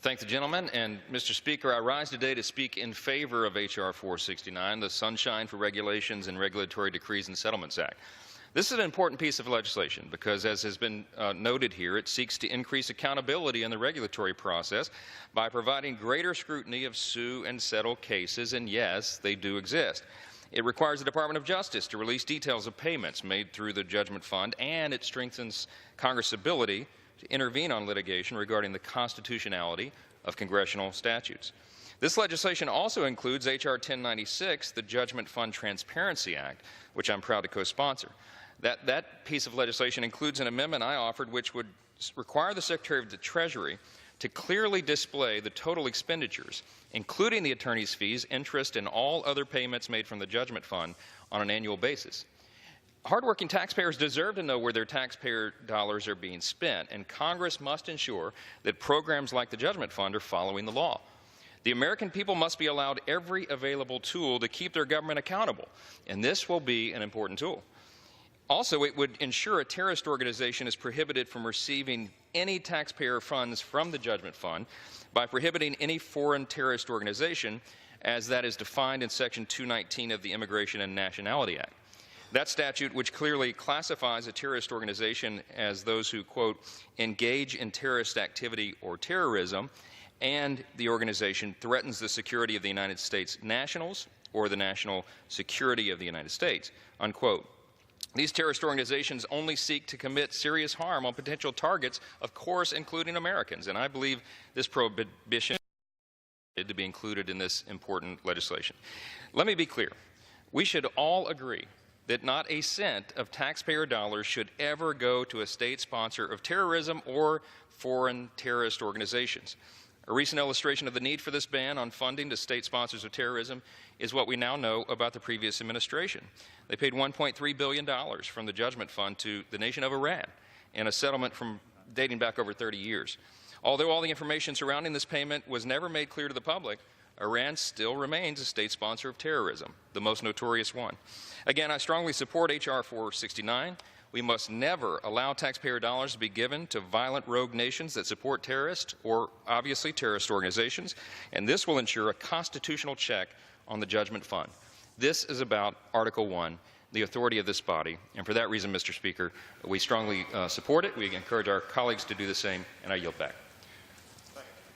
Thank the gentleman. And Mr. Speaker, I rise today to speak in favor of H.R. 469, the Sunshine for Regulations and Regulatory Decrees and Settlements Act. This is an important piece of legislation because, as has been noted here, it seeks to increase accountability in the regulatory process by providing greater scrutiny of sue and settle cases, and yes, they do exist. It requires the Department of Justice to release details of payments made through the Judgment Fund, and it strengthens Congress' ability to intervene on litigation regarding the constitutionality of congressional statutes. This legislation also includes H.R. 1096, the Judgment Fund Transparency Act, which I'm proud to co-sponsor. That piece of legislation includes an amendment I offered which would require the Secretary of the Treasury to clearly display the total expenditures, including the attorney's fees, interest, and all other payments made from the Judgment Fund on an annual basis. Hardworking taxpayers deserve to know where their taxpayer dollars are being spent, and Congress must ensure that programs like the Judgment Fund are following the law. The American people must be allowed every available tool to keep their government accountable, and this will be an important tool. Also, it would ensure a terrorist organization is prohibited from receiving any taxpayer funds from the Judgment Fund by prohibiting any foreign terrorist organization, as that is defined in Section 219 of the Immigration and Nationality Act. That statute, which clearly classifies a terrorist organization as those who, quote, engage in terrorist activity or terrorism, and the organization threatens the security of the United States nationals or the national security of the United States, unquote. These terrorist organizations only seek to commit serious harm on potential targets, of course, including Americans. And I believe this prohibition is to be included in this important legislation. Let me be clear. We should all agree that not a cent of taxpayer dollars should ever go to a state sponsor of terrorism or foreign terrorist organizations. A recent illustration of the need for this ban on funding to state sponsors of terrorism is what we now know about the previous administration. They paid $1.3 billion from the Judgment Fund to the nation of Iran in a settlement from dating back over 30 years. Although all the information surrounding this payment was never made clear to the public, Iran still remains a state sponsor of terrorism, the most notorious one. Again, I strongly support H.R. 469. We must never allow taxpayer dollars to be given to violent rogue nations that support terrorists or, obviously, terrorist organizations, and this will ensure a constitutional check on the Judgment Fund. This is about Article 1, the authority of this body, and for that reason, Mr. Speaker, we strongly support it. We encourage our colleagues to do the same, and I yield back.